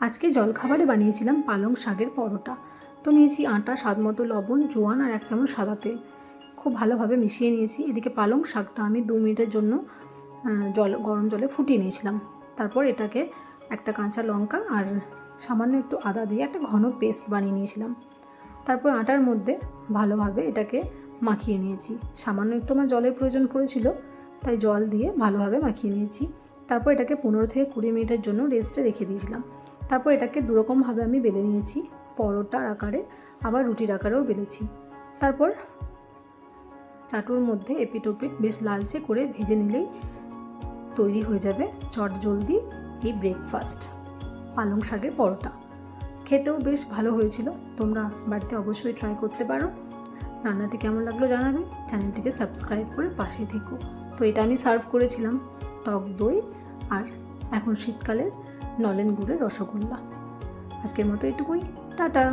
আজকে জলখাবারে বানিয়েছিলাম পালং শাকের পরোটা। তো নিয়েছি আটা, স্বাদ মতো লবণ, জোয়ান আর 1 চামচ সাদা তেল। খুব ভালোভাবে মিশিয়ে নিয়েছি। এদিকে পালং শাকটা আমি 2 মিনিটের জন্য গরম জলে ফুটিয়ে নিয়েছিলাম। তারপর এটাকে একটা কাঁচা লঙ্কা আর সামান্য একটু আদা দিয়ে একটা ঘন পেস্ট বানিয়ে নিয়েছিলাম। তারপর আটার মধ্যে ভালোভাবে এটাকে মাখিয়ে নিয়েছি। সামান্য একটু আমার জলের প্রয়োজন পড়েছিল, তাই জল দিয়ে ভালোভাবে মাখিয়ে নিয়েছি। তারপর এটাকে 15 থেকে 20 মিনিটের জন্য রেস্টে রেখে দিয়েছিলাম। তারপর এটাকে দুরকমভাবে আমি বেলে নিয়েছি, পরোটার আকারে আবার রুটির আকারেও বেলেছি। তারপর চাটুর মধ্যে এপিট ওপিট বেশ লালচে করে ভেজে নিলেই তৈরি হয়ে যাবে চটজলদি এই ব্রেকফাস্ট পালং শাকের পরোটা। খেতেও বেশ ভালো হয়েছিল। তোমরা বাড়িতে অবশ্যই ট্রাই করতে পারো। রান্নাটি কেমন লাগলো জানাবে। চ্যানেলটিকে সাবস্ক্রাইব করে পাশে থেকো। তো এটা আমি সার্ভ করেছিলাম টক দই আর এখন শীতকালের নলেন গুড়ের রসগোল্লা। আজকের মতো এটুকুই। টাটা।